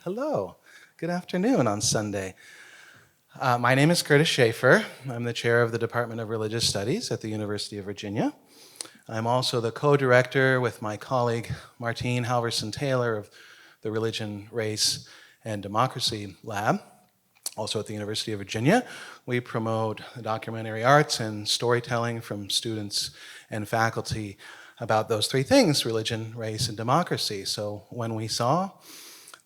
Hello. Good afternoon on Sunday. My name is Curtis Schaefer. I'm the chair of the Department of Religious Studies at the University of Virginia. I'm also the co-director with my colleague Martine Halverson-Taylor of the Religion, Race, and Democracy Lab, also at the University of Virginia. We promote documentary arts and storytelling from students and faculty about those three things: religion, race, and democracy. So when we saw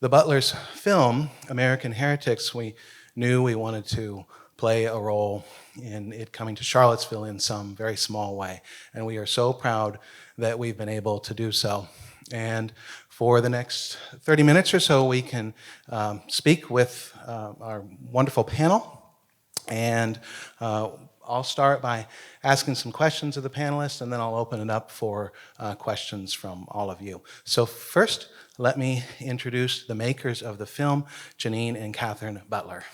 the Butlers' film, American Heretics, we knew we wanted to play a role in it coming to Charlottesville in some very small way. And we are so proud that we've been able to do so. And for the next 30 minutes or so, we can speak with our wonderful panel. And I'll start by asking some questions of the panelists, and then I'll open it up for questions from all of you. So first, let me introduce the makers of the film, Jeanine and Catherine Butler.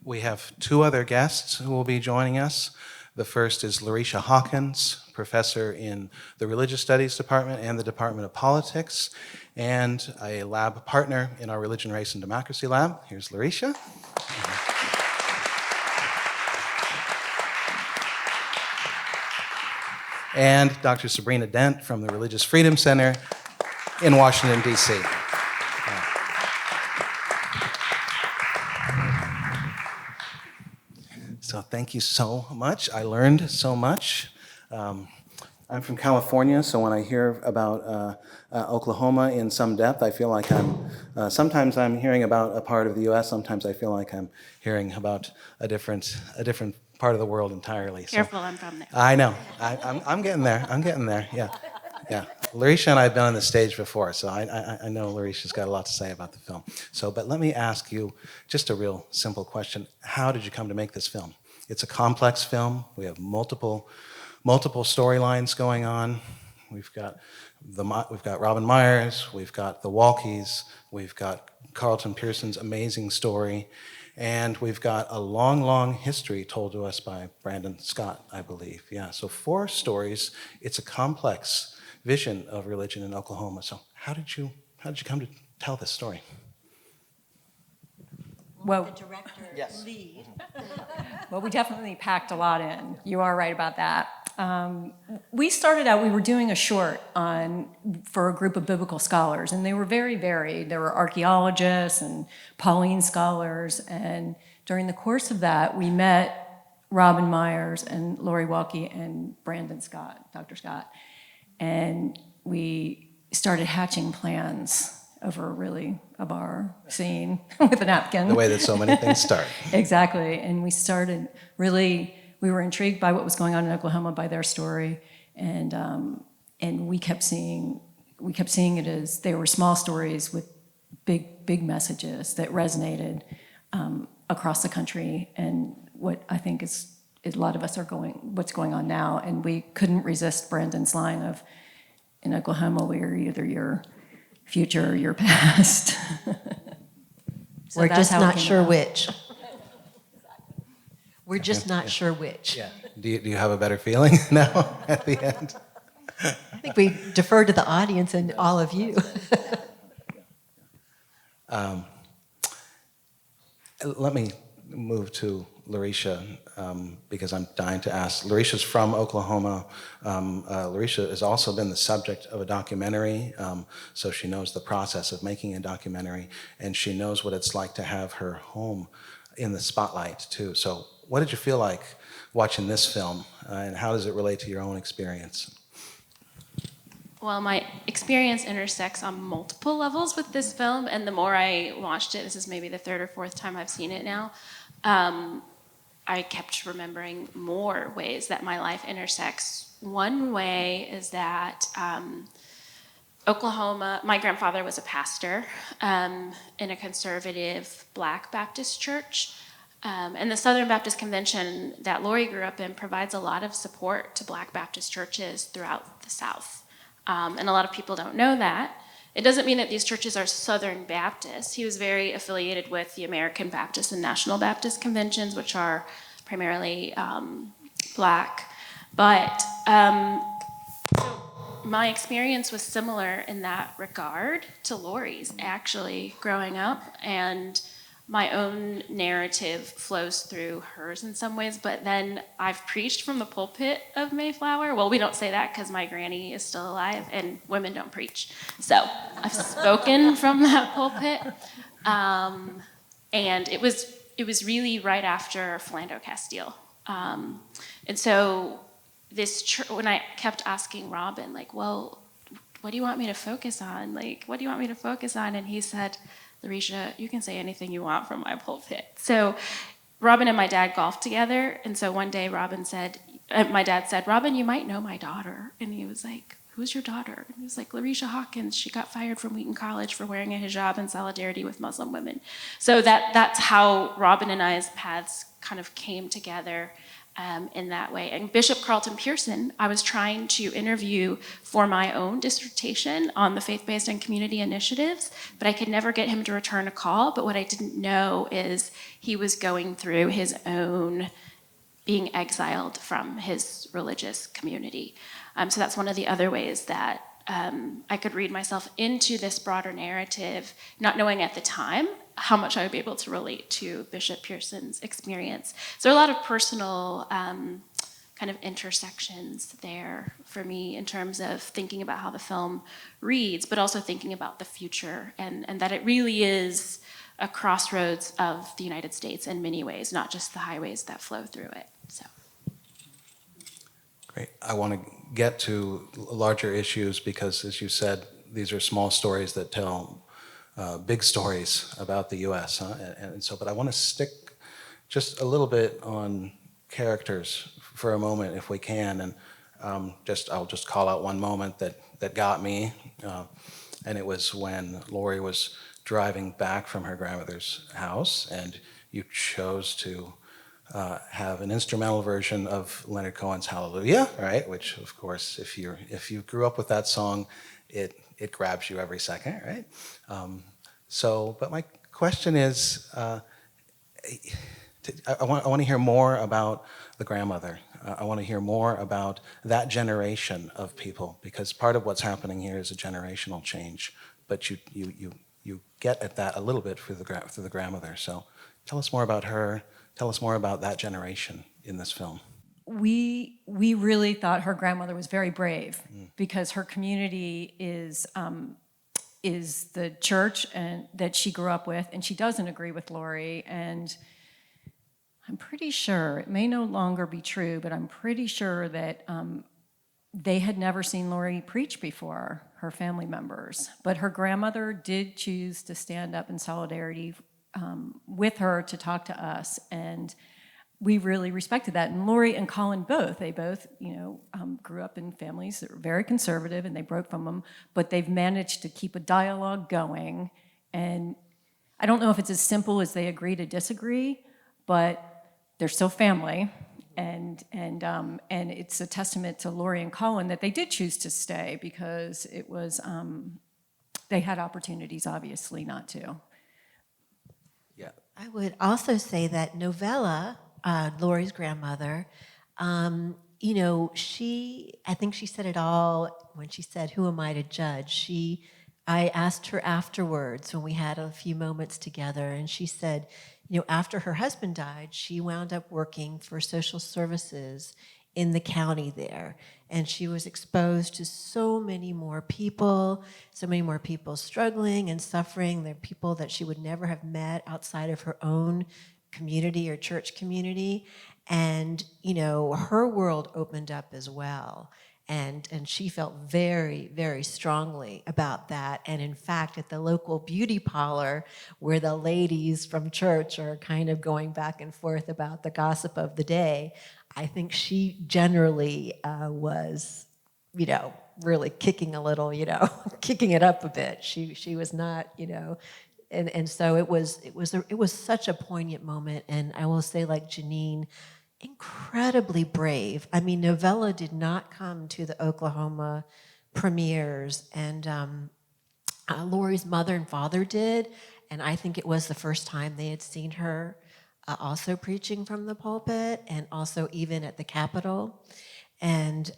We have two other guests who will be joining us. The first is Larycia Hawkins, professor in the Religious Studies Department and the Department of Politics, and a lab partner in our Religion, Race, and Democracy Lab. Here's Larycia. And Dr. Sabrina Dent from the Religious Freedom Center in Washington, D.C. So thank you so much. I learned so much. I'm from California, so when I hear about Oklahoma in some depth, I feel like sometimes I'm hearing about a part of the U.S., sometimes I feel like I'm hearing about a different part of the world entirely. Careful, I'm from there. I know. I'm getting there. Yeah. Larycia and I have been on the stage before, so I know Larycia's got a lot to say about the film. But let me ask you just a real simple question. How did you come to make this film? It's a complex film. We have multiple storylines going on. We've got Robin Myers, we've got the Walkies, we've got Carlton Pearson's amazing story, and we've got a long history told to us by Brandon Scott, I believe. Yeah, so 4 stories. It's a complex vision of religion in Oklahoma. So how did you come to tell this story? Well, the director lead. Well, we definitely packed a lot in. You are right about that. We started out, we were doing a short for a group of biblical scholars, and they were very varied. There were archaeologists and Pauline scholars, and during the course of that, we met Robin Myers and Lori Walkie and Brandon Scott, Dr. Scott, and we started hatching plans over really a bar scene with a napkin. The way that so many things start. Exactly, and we started really, we were intrigued by what was going on in Oklahoma, by their story, and we kept seeing it as they were small stories with big messages that resonated across the country, and what I think is a lot of us are what's going on now, and we couldn't resist Brandon's line of, in Oklahoma, we're either your future or your past. We're just not sure which. We're just not sure which. Yeah. Do you have a better feeling now at the end? I think we defer to the audience and all of you. Let me move to Larycia because I'm dying to ask. Larycia's from Oklahoma. Larycia has also been the subject of a documentary, so she knows the process of making a documentary, and she knows what it's like to have her home in the spotlight too. So what did you feel like watching this film, and how does it relate to your own experience? Well, my experience intersects on multiple levels with this film, and the more I watched it, this is maybe the 3rd or 4th time I've seen it now, I kept remembering more ways that my life intersects. One way is that Oklahoma, my grandfather was a pastor in a conservative Black Baptist church. And the Southern Baptist Convention that Lori grew up in provides a lot of support to Black Baptist churches throughout the South. And a lot of people don't know that. it doesn't mean that these churches are Southern Baptist. He was very affiliated with the American Baptist and National Baptist conventions, which are primarily Black. But my experience was similar in that regard to Lori's, actually, growing up. And my own narrative flows through hers in some ways, but then I've preached from the pulpit of Mayflower. Well, we don't say that because my granny is still alive and women don't preach. So I've spoken from that pulpit. And it was really right after Philando Castile. And so when I kept asking Robin, like, well, what do you want me to focus on? Like, what do you want me to focus on? And he said, Larycia, you can say anything you want from my pulpit. So Robin and my dad golfed together. And so one day my dad said, Robin, you might know my daughter. And he was like, who's your daughter? And he was like, Larycia Hawkins. She got fired from Wheaton College for wearing a hijab in solidarity with Muslim women. So that's how Robin and I's paths kind of came together in that way. And Bishop Carlton Pearson, I was trying to interview for my own dissertation on the faith-based and community initiatives, but I could never get him to return a call. But what I didn't know is he was going through his own being exiled from his religious community. So that's one of the other ways that I could read myself into this broader narrative, not knowing at the time how much I would be able to relate to Bishop Pearson's experience. So there are a lot of personal kind of intersections there for me in terms of thinking about how the film reads, but also thinking about the future and that it really is a crossroads of the United States in many ways, not just the highways that flow through it. So. Great. I want to get to larger issues because, as you said, these are small stories that tell big stories about the U.S. But I want to stick just a little bit on characters for a moment, if we can, and I'll just call out one moment that got me, and it was when Lori was driving back from her grandmother's house, and you chose to have an instrumental version of Leonard Cohen's Hallelujah, right? Which, of course, if you grew up with that song, it grabs you every second, right? But my question is, I want to hear more about the grandmother. I want to hear more about that generation of people, because part of what's happening here is a generational change. But you get at that a little bit through the grandmother. So tell us more about her. Tell us more about that generation in this film. We really thought her grandmother was very brave because her community is the church and that she grew up with, and she doesn't agree with Lori. And I'm pretty sure, it may no longer be true, but I'm pretty sure that they had never seen Lori preach before, her family members. But her grandmother did choose to stand up in solidarity with her to talk to us, and we really respected that. And Lori and Colin they both, grew up in families that were very conservative, and they broke from them, but they've managed to keep a dialogue going. And I don't know if it's as simple as they agree to disagree, but they're still family. And it's a testament to Lori and Colin that they did choose to stay, because it was, they had opportunities, obviously, not to. Yeah. I would also say that Novella, Lori's grandmother, I think she said it all when she said, "Who am I to judge?" I asked her afterwards when we had a few moments together, and she said, after her husband died, she wound up working for social services in the county there. And she was exposed to so many more people struggling and suffering. They're people that she would never have met outside of her own community or church community. And, her world opened up as well. And she felt very, very strongly about that. And in fact, at the local beauty parlor, where the ladies from church are kind of going back and forth about the gossip of the day, I think she generally was, really kicking a little, kicking it up a bit. She was not, and so it was such a poignant moment. And I will say, like Jeanine, incredibly brave. I mean, Novella did not come to the Oklahoma premieres, and Lori's mother and father did, and I think it was the first time they had seen her also preaching from the pulpit, and also even at the Capitol. And,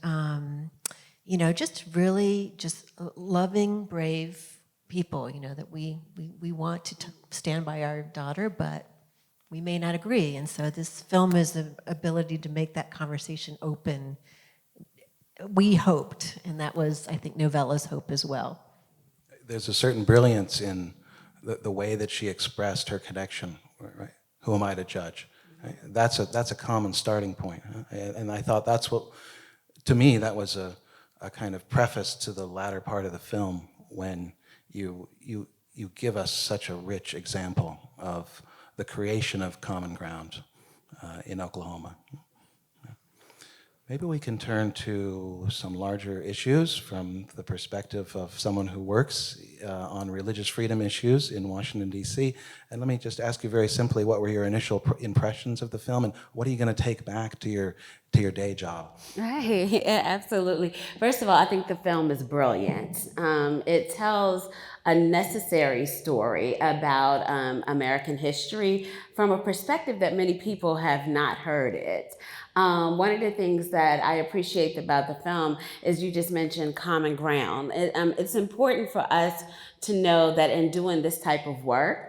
just really just loving, brave people, that we want to stand by our daughter, but we may not agree. And so this film is the ability to make that conversation open. We hoped, and that was, I think, Novella's hope as well. There's a certain brilliance in the way that she expressed her connection, right? Who am I to judge? Right? That's a common starting point. Huh? And I thought that's what, to me, that was a kind of preface to the latter part of the film when you give us such a rich example of the creation of common ground in Oklahoma. Maybe we can turn to some larger issues from the perspective of someone who works on religious freedom issues in Washington, D.C. And let me just ask you very simply, what were your initial impressions of the film, and what are you going to take back to your day job? Right, yeah, absolutely. First of all, I think the film is brilliant. It tells a necessary story about American history from a perspective that many people have not heard it. One of the things that I appreciate about the film is you just mentioned common ground. It's important for us to know that in doing this type of work,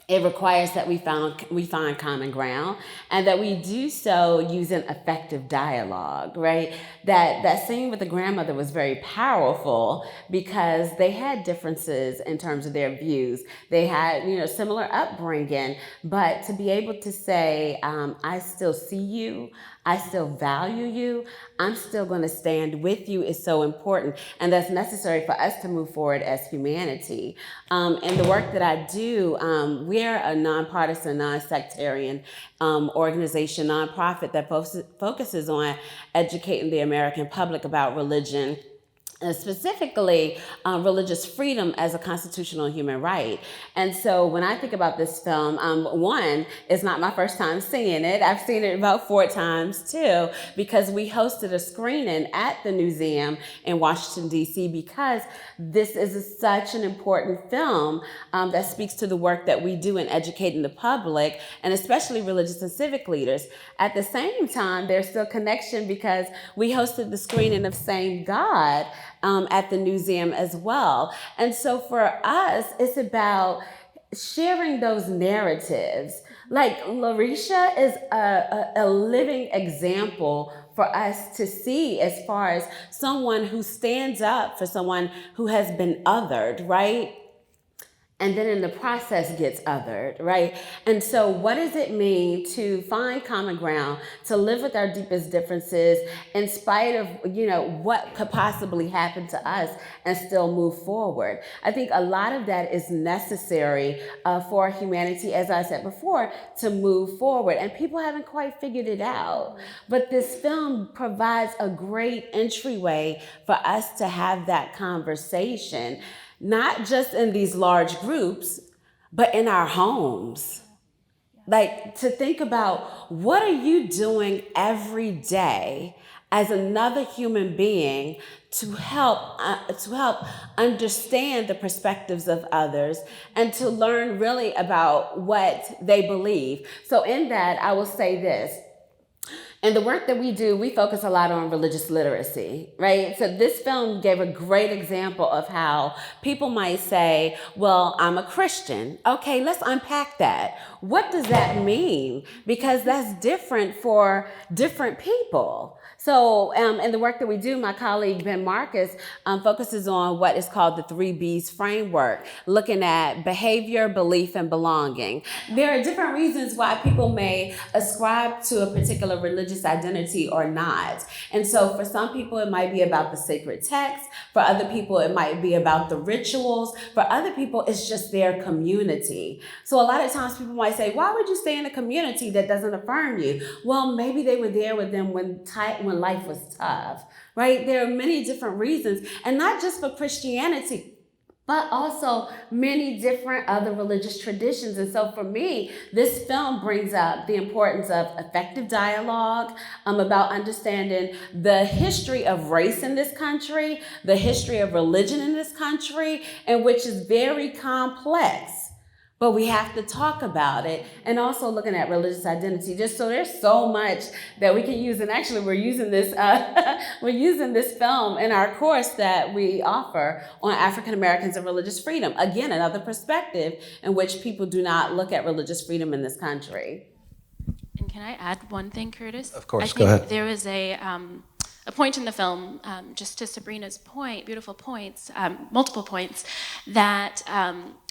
it requires that we find common ground, and that we do so using effective dialogue, right? That scene with the grandmother was very powerful because they had differences in terms of their views. They had, similar upbringing, but to be able to say, I still see you, I still value you, I'm still going to stand with you is so important, and that's necessary for us to move forward as humanity. In the work that I do, we're a nonpartisan, non-sectarian organization, nonprofit that focuses on educating the American public about religion, and specifically religious freedom as a constitutional human right. And so when I think about this film, one, it's not my first time seeing it. I've seen it about 4 times too, because we hosted a screening at the museum in Washington, D.C, because this is such an important film that speaks to the work that we do in educating the public, and especially religious and civic leaders. At the same time, there's still connection because we hosted the screening of Same God at the museum as well. And so for us, it's about sharing those narratives. Like Larycia is a living example for us to see as far as someone who stands up for someone who has been othered, right? And then in the process gets othered, right? And so what does it mean to find common ground, to live with our deepest differences in spite of, what could possibly happen to us and still move forward? I think a lot of that is necessary for humanity, as I said before, to move forward. And people haven't quite figured it out. But this film provides a great entryway for us to have that conversation, not just in these large groups, but in our homes. Like, to think about, what are you doing every day as another human being to help understand the perspectives of others and to learn really about what they believe. So in that, I will say this. In the work that we do, we focus a lot on religious literacy, right? So this film gave a great example of how people might say, well, I'm a Christian. Okay, let's unpack that. What does that mean? Because that's different for different people. So in the work that we do, my colleague Ben Marcus focuses on what is called the 3 B's framework, looking at behavior, belief, and belonging. There are different reasons why people may ascribe to a particular religious identity or not. And so for some people, it might be about the sacred text. For other people, it might be about the rituals. For other people, it's just their community. So a lot of times people might say, why would you stay in a community that doesn't affirm you? Well, maybe they were there with them when life was tough, right? There are many different reasons, and not just for Christianity, but also many different other religious traditions. And so for me, this film brings up the importance of effective dialogue, about understanding the history of race in this country, the history of religion in this country, and which is very complex. But we have to talk about it, and also looking at religious identity. Just so there's so much that we can use, and actually we're using this film in our course that we offer on African Americans and religious freedom. Again, another perspective in which people do not look at religious freedom in this country. And can I add one thing, Curtis? Of course, go go ahead. ahead. There was a point in the film, just to Sabrina's point, beautiful points, multiple points, that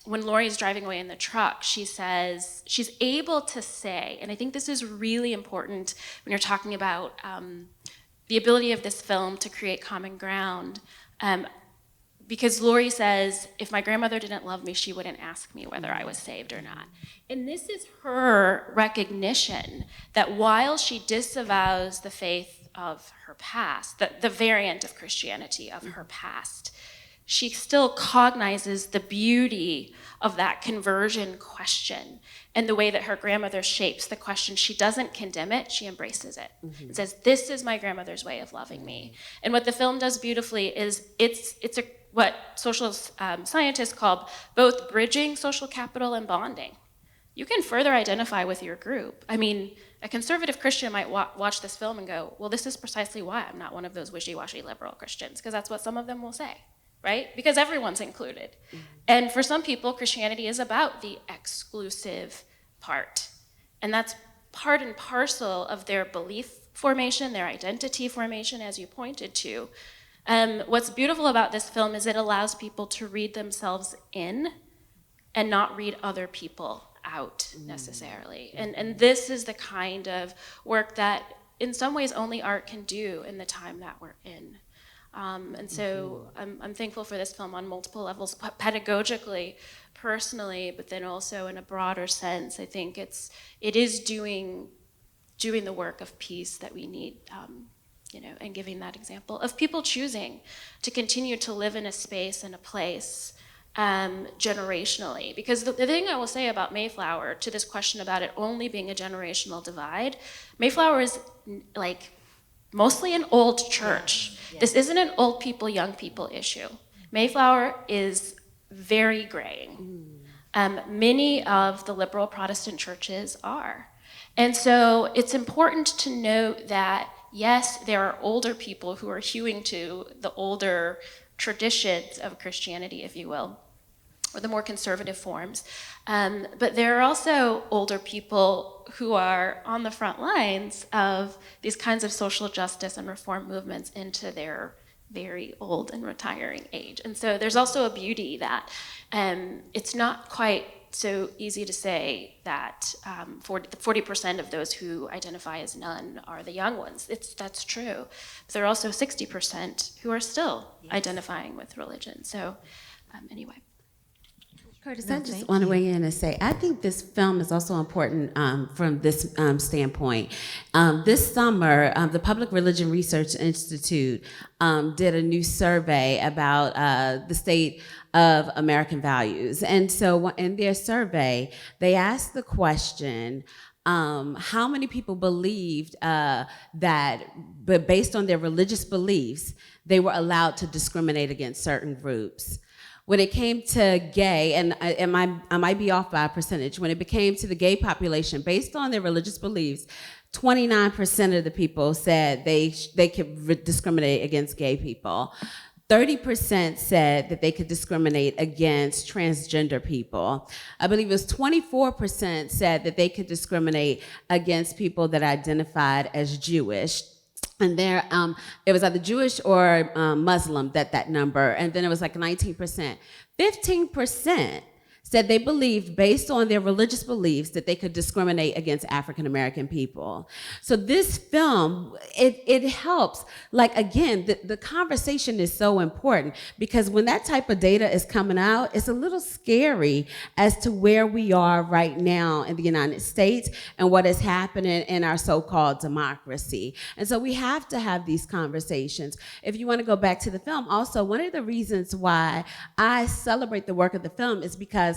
when Laurie's driving away in the truck, she says, she's able to say, and I think this is really important when you're talking about the ability of this film to create common ground, because Laurie says, if my grandmother didn't love me, she wouldn't ask me whether I was saved or not. And this is her recognition that while she disavows the faith of her past, the variant of Christianity of her past, she still cognizes the beauty of that conversion question and the way that her grandmother shapes the question. She doesn't condemn it, she embraces it. And says, this is my grandmother's way of loving me. And what the film does beautifully is it's what social scientists call both bridging social capital and bonding. You can further identify with your group. I mean, a conservative Christian might watch this film and go, well, this is precisely why I'm not one of those wishy-washy liberal Christians, because that's what some of them will say. Right? Because everyone's included. And for some people, Christianity is about the exclusive part. And that's part and parcel of their belief formation, their identity formation, as you pointed to. What's beautiful about this film is it allows people to read themselves in and not read other people out necessarily. And this is the kind of work that in some ways only art can do in the time that we're in. And so I'm thankful for this film on multiple levels, pedagogically, personally, but then also in a broader sense. I think it is doing the work of peace that we need, and giving that example of people choosing to continue to live in a space and a place generationally. Because the thing I will say about Mayflower, to this question about it only being a generational divide, Mayflower is like mostly an old church. Yeah. This isn't an old people, young people issue. Mayflower is very graying. Many of the liberal Protestant churches are. And so it's important to note that, yes, there are older people who are hewing to the older traditions of Christianity, if you will, or the more conservative forms. But there are also older people who are on the front lines of these kinds of social justice and reform movements into their very old and retiring age. And so there's also a beauty that it's not quite so easy to say that 40% of those who identify as none are the young ones. That's true. But there are also 60% who are still identifying with religion. So anyway. Curtis, I just want to weigh in and say, I think this film is also important from this standpoint. This summer, the Public Religion Research Institute did a new survey about the state of American values. And so in their survey, they asked the question, how many people believed that, but based on their religious beliefs, they were allowed to discriminate against certain groups. When it came to gay, and I might be off by a percentage, when it came to the gay population, based on their religious beliefs, 29% of the people said they could discriminate against gay people. 30% said that they could discriminate against transgender people. I believe it was 24% said that they could discriminate against people that identified as Jewish. And there, it was either Jewish or Muslim, that number, and then it was like 19%. 15% said they believed, based on their religious beliefs, that they could discriminate against African American people. So this film, it helps. Like, again, the conversation is so important, because when that type of data is coming out, it's a little scary as to where we are right now in the United States and what is happening in our so-called democracy. And so we have to have these conversations. If you want to go back to the film, also, one of the reasons why I celebrate the work of the film is because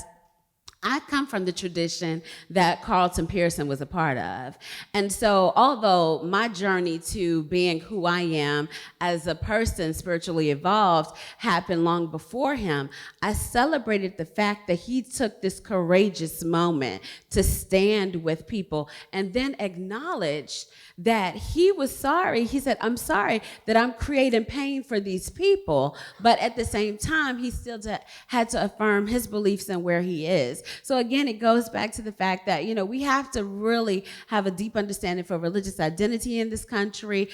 I come from the tradition that Carlton Pearson was a part of. And so although my journey to being who I am as a person spiritually evolved happened long before him, I celebrated the fact that he took this courageous moment to stand with people and then acknowledge that he was sorry. He said, I'm sorry that I'm creating pain for these people, but at the same time, he still had to affirm his beliefs and where he is. So again, it goes back to the fact that, we have to really have a deep understanding for religious identity in this country,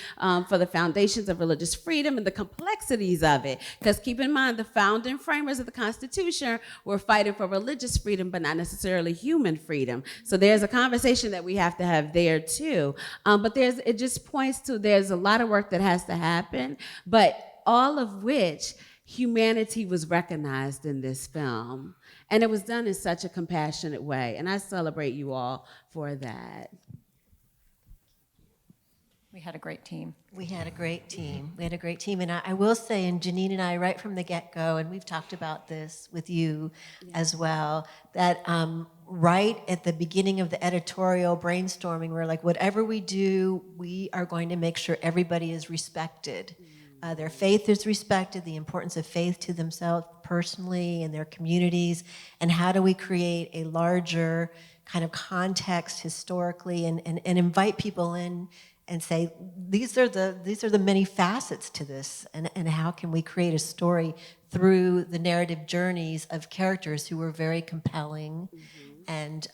for the foundations of religious freedom and the complexities of it. Because keep in mind, the founding framers of the Constitution were fighting for religious freedom, but not necessarily human freedom. So there's a conversation that we have to have there too. But it just points to there's a lot of work that has to happen, but all of which humanity was recognized in this film. And it was done in such a compassionate way. And I celebrate you all for that. We had a great team. We had a great team. And I will say, and Jeanine and I, right from the get-go, and we've talked about this with you as well, that right at the beginning of the editorial brainstorming, we're like, whatever we do, we are going to make sure everybody is respected. Their faith is respected, the importance of faith to themselves personally and their communities, and how do we create a larger kind of context historically and invite people in and say, these are the many facets to this, and how can we create a story through the narrative journeys of characters who were very compelling and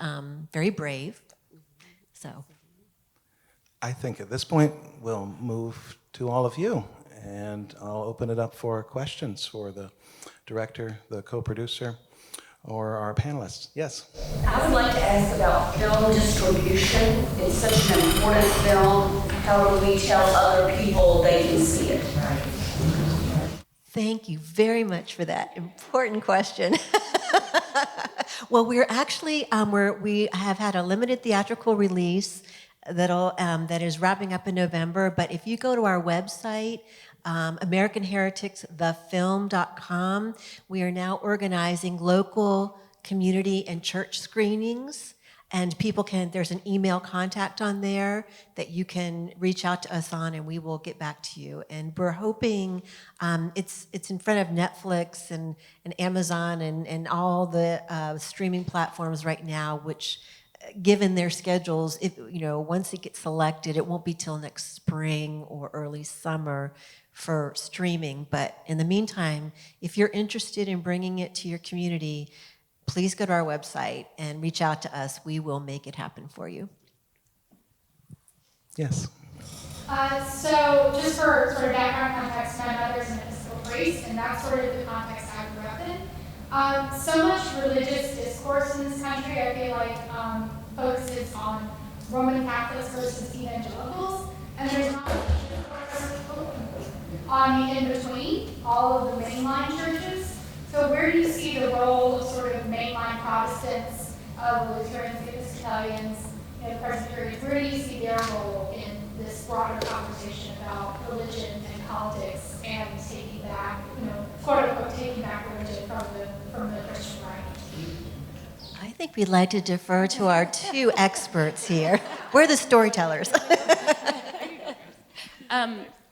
very brave. So I think at this point we'll move to all of you, and I'll open it up for questions for the director, the co-producer, or our panelists. Yes? I would like to ask about film distribution. It's such an important film. How do we tell other people they can see it? thank you very much for that important question. Well, we're actually, we have had a limited theatrical release that is wrapping up in November, but if you go to our website, American Heretics, thefilm.com, we are now organizing local community and church screenings, and people can, there's an email contact on there that you can reach out to us on, and we will get back to you. And we're hoping, it's in front of Netflix and Amazon and all the streaming platforms right now, which, given their schedules, if, once it gets selected, it won't be till next spring or early summer for streaming. But in the meantime, if you're interested in bringing it to your community, please go to our website and reach out to us. We will make it happen for you. Yes. So just for sort of background context, my mother's an Episcopal priest, and that's sort of the context I grew up in. So much religious discourse in this country, I feel like, focuses on Roman Catholics versus evangelicals, and there's not much discourse on the in-between, all of the mainline churches. So where do you see the role of sort of mainline Protestants, Lutherans, Episcopalians, Presbyterians? Where do you see their role in this broader conversation about religion and politics and taking back, quote unquote, taking back religion from the Christian right? I think we'd like to defer to our two experts here. We're the storytellers.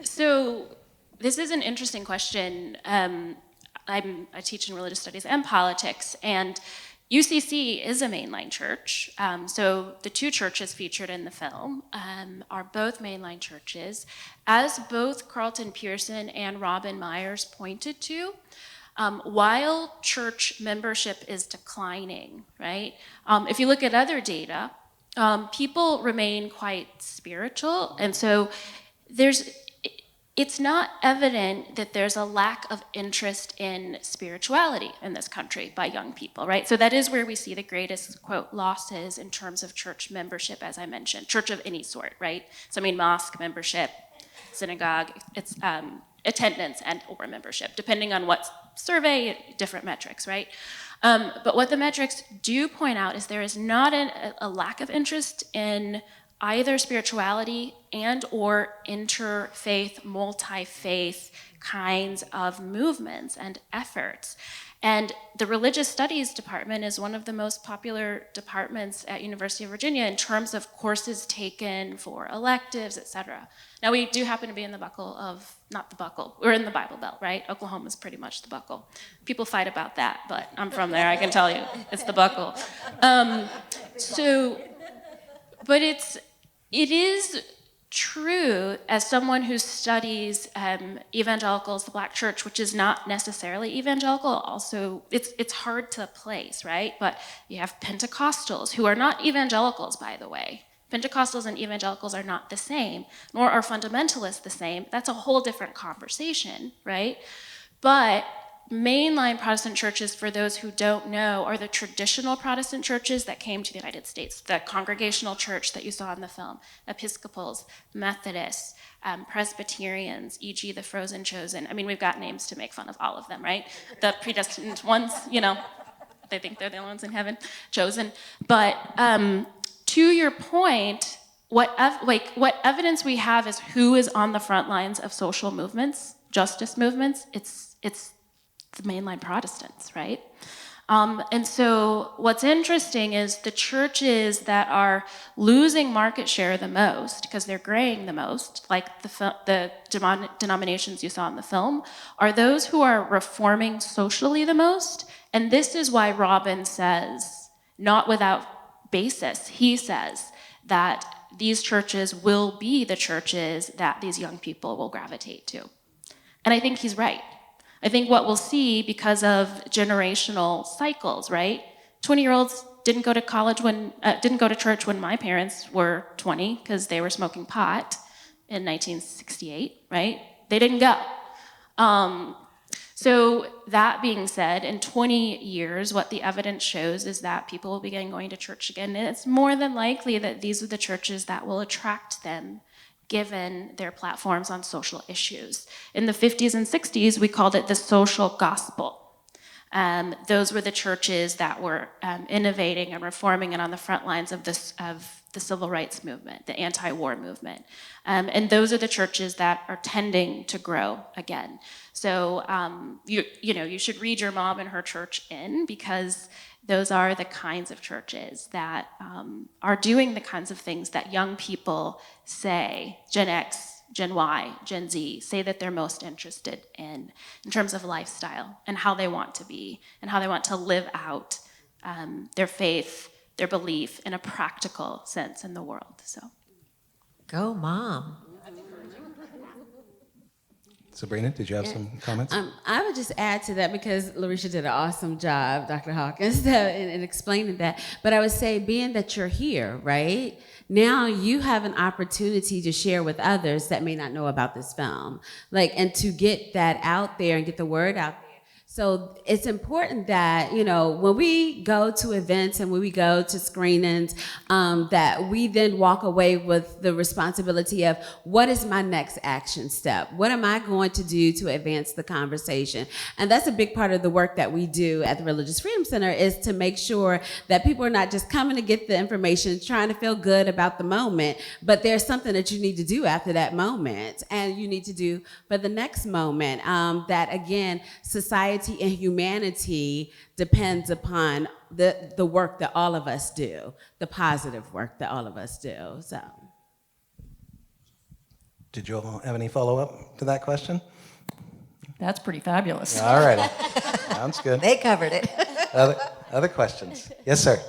So this is an interesting question. I teach in religious studies and politics, and UCC is a mainline church. So the two churches featured in the film are both mainline churches. As both Carlton Pearson and Robin Myers pointed to, while church membership is declining, right? If you look at other data, people remain quite spiritual, and so it's not evident that there's a lack of interest in spirituality in this country by young people, right? So that is where we see the greatest, quote, losses in terms of church membership, as I mentioned, church of any sort, right? So I mean, mosque membership, synagogue, it's attendance and or membership, depending on what survey, different metrics, right? But what the metrics do point out is there is not a lack of interest in either spirituality and or interfaith, multi-faith kinds of movements and efforts. And the Religious Studies department is one of the most popular departments at University of Virginia in terms of courses taken for electives, et cetera. Now we do happen to be in the buckle of, not the buckle, we're in the Bible Belt, right? Oklahoma's pretty much the buckle. People fight about that, but I'm from there, I can tell you, it's the buckle. But it is true, as someone who studies evangelicals, the Black church, which is not necessarily evangelical, also it's hard to place, right? But you have Pentecostals, who are not evangelicals, by the way. Pentecostals and evangelicals are not the same, nor are fundamentalists the same. That's a whole different conversation, right? But mainline Protestant churches, for those who don't know, are the traditional Protestant churches that came to the United States. The Congregational Church that you saw in the film, Episcopals, Methodists, Presbyterians, e.g. the Frozen Chosen. I mean, we've got names to make fun of all of them, right? The predestined ones, you know, they think they're the only ones in heaven, chosen. But to your point, what evidence we have is who is on the front lines of social movements, justice movements. It's the mainline Protestants, right? And so what's interesting is the churches that are losing market share the most, because they're graying the most, like the denominations you saw in the film, are those who are reforming socially the most. And this is why Robin says, not without basis, he says that these churches will be the churches that these young people will gravitate to. And I think he's right. I think what we'll see, because of generational cycles, right? 20-year-olds didn't go to church when my parents were 20 because they were smoking pot in 1968, right? They didn't go. So that being said, in 20 years, what the evidence shows is that people will begin going to church again. And it's more than likely that these are the churches that will attract them, given their platforms on social issues. In the 50s and 60s, we called it the social gospel. Those were the churches that were innovating and reforming and on the front lines of the civil rights movement, the anti-war movement. And those are the churches that are tending to grow again. So you should read your mom and her church in, because those are the kinds of churches that are doing the kinds of things that young people say, Gen X, Gen Y, Gen Z, say that they're most interested in terms of lifestyle and how they want to be and how they want to live out their faith, their belief in a practical sense in the world. So, Go, Mom. Sabrina, did you have some comments? I would just add to that, because Larycia did an awesome job, Dr. Hawkins, in explaining that. But I would say, being that you're here, right, now you have an opportunity to share with others that may not know about this film, and to get that out there and get the word out there. So it's important that, when we go to events and when we go to screenings, that we then walk away with the responsibility of, what is my next action step? What am I going to do to advance the conversation? And that's a big part of the work that we do at the Religious Freedom Center, is to make sure that people are not just coming to get the information, trying to feel good about the moment, but there's something that you need to do after that moment, and you need to do for the next moment. That, again, society and humanity depends upon the work that all of us do, the positive work that all of us do. So, Did you all have any follow-up to that question? That's pretty fabulous. All righty. Sounds good. They covered it. Other questions? Yes, sir.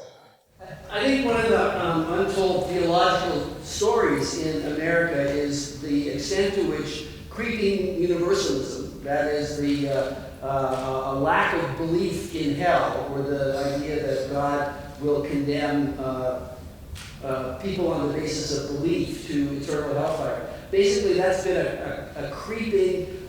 I think one of the untold theological stories in America is the extent to which creeping universalism, that is a lack of belief in hell, or the idea that God will condemn people on the basis of belief to eternal hellfire, basically that's been a creeping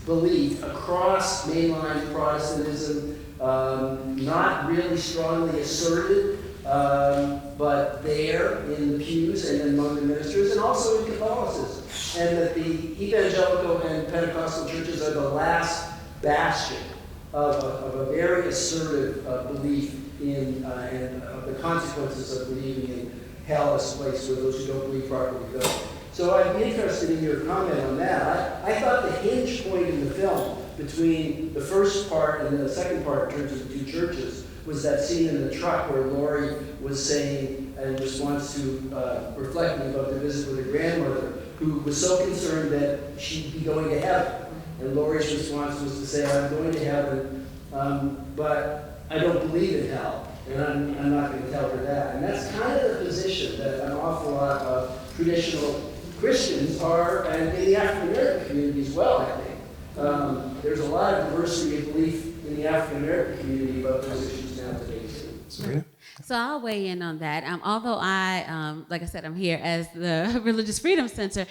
belief across mainline Protestantism, not really strongly asserted, but there in the pews and among the ministers, and also in Catholicism. And that the evangelical and Pentecostal churches are the last bastion of a very assertive belief in and of the consequences of believing in hell as a place where those who don't believe properly go. So I'd be interested in your comment on that. I thought the hinge point in the film between the first part and the second part in terms of the two churches was that scene in the truck where Laurie was saying, in response to reflecting about the visit with her grandmother, who was so concerned that she'd be going to heaven. And Laurie's response was to say, I'm going to heaven, but I don't believe in hell. And I'm not going to tell her that. And that's kind of the position that an awful lot of traditional Christians are, and in the African American community as well, I think. There's a lot of diversity of belief in the African American community about those issues now today, too. Sabrina? So I'll weigh in on that. Although I, like I said, I'm here as the Religious Freedom Center.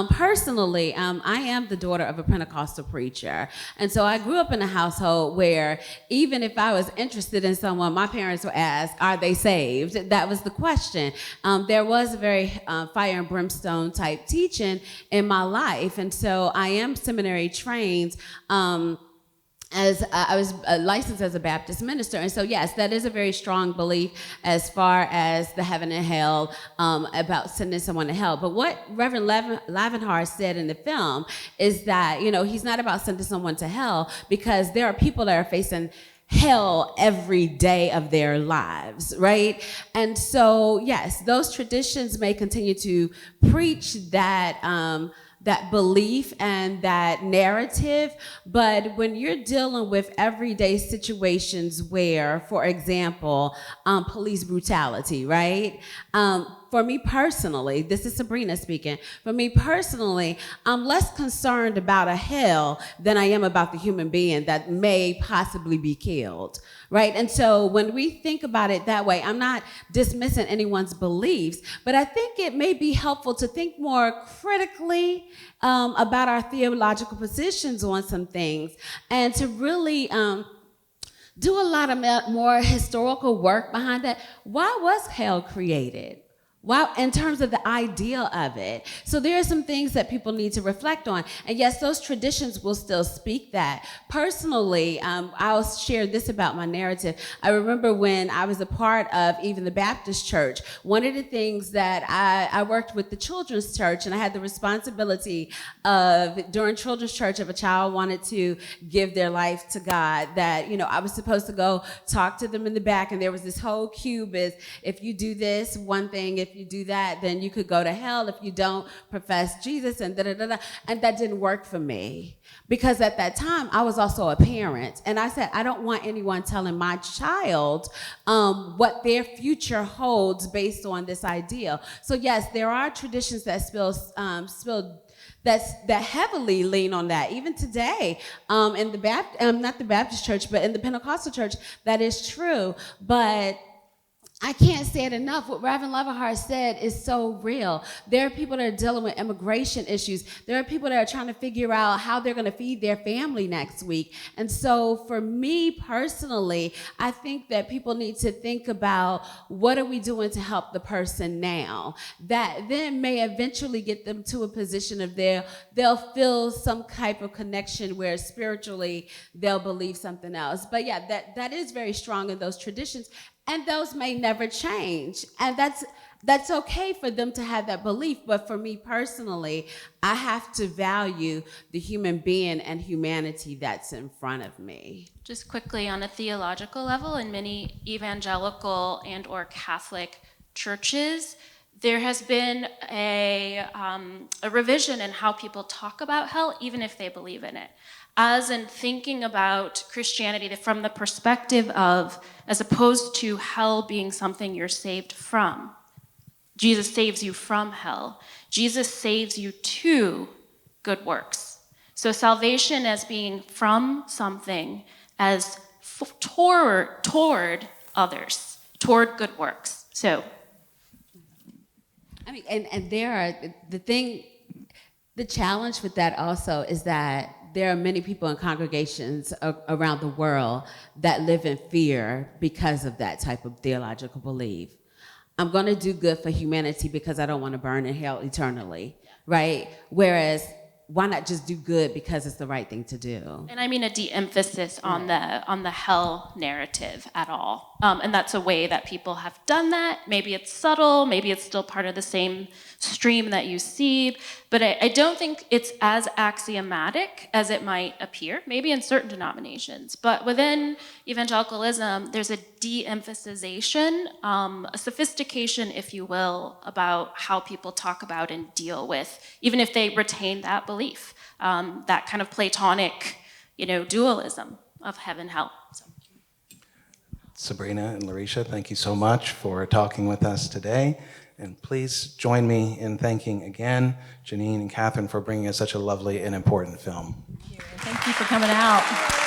Personally, I am the daughter of a Pentecostal preacher. And so I grew up in a household where even if I was interested in someone, my parents would ask, are they saved? That was the question. There was a very fire and brimstone type teaching in my life. And so I am seminary trained. As I was licensed as a Baptist minister. And so, yes, that is a very strong belief as far as the heaven and hell, about sending someone to hell. But what Reverend Lavenhar said in the film is that, you know, he's not about sending someone to hell because there are people that are facing hell every day of their lives, right? And so, yes, those traditions may continue to preach that, that belief and that narrative, but when you're dealing with everyday situations where, for example, police brutality, right? For me personally, this is Sabrina speaking, for me personally, I'm less concerned about a hell than I am about the human being that may possibly be killed, right? And so when we think about it that way, I'm not dismissing anyone's beliefs, but I think it may be helpful to think more critically about our theological positions on some things and to really do a lot of more historical work behind that. Why was hell created? Wow, in terms of the idea of it. So there are some things that people need to reflect on. And yes, those traditions will still speak that. Personally, I'll share this about my narrative. I remember when I was a part of even the Baptist church, one of the things that I worked with the children's church, and I had the responsibility of, during children's church, if a child wanted to give their life to God, that, you know, I was supposed to go talk to them in the back, and there was this whole cube is, if you do this one thing, if you do that, then you could go to hell if you don't profess Jesus, and da-da-da-da. And that didn't work for me because at that time I was also a parent, and I said I don't want anyone telling my child what their future holds based on this idea. So yes, there are traditions that that heavily lean on that. Even today, in the not the Baptist church, but in the Pentecostal church, that is true. But I can't say it enough. What Reverend Levenhart said is so real. There are people that are dealing with immigration issues. There are people that are trying to figure out how they're going to feed their family next week. And so for me personally, I think that people need to think about what are we doing to help the person now? That then may eventually get them to a position of they'll feel some type of connection where spiritually they'll believe something else. But yeah, that is very strong in those traditions. And those may never change. And that's okay for them to have that belief. But for me personally, I have to value the human being and humanity that's in front of me. Just quickly, on a theological level, in many evangelical and or Catholic churches, there has been a revision in how people talk about hell, even if they believe in it. As in thinking about Christianity from the perspective of, as opposed to hell being something you're saved from. Jesus saves you from hell. Jesus saves you to good works. So salvation as being from something, as toward others, toward good works. So. I mean, and there are, the challenge with that also is that there are many people in congregations around the world that live in fear because of that type of theological belief. I'm going to do good for humanity because I don't want to burn in hell eternally, right? Whereas, why not just do good because it's the right thing to do? And I mean a de-emphasis on the hell narrative at all. And that's a way that people have done that. Maybe it's subtle, maybe it's still part of the same stream that you see, but I don't think it's as axiomatic as it might appear, maybe in certain denominations. But within evangelicalism, there's a de-emphasization, a sophistication, if you will, about how people talk about and deal with, even if they retain that belief, that kind of Platonic, dualism of heaven, hell. So. Sabrina and Larycia, thank you so much for talking with us today. And please join me in thanking again Jeanine and Catherine for bringing us such a lovely and important film. Thank you for coming out.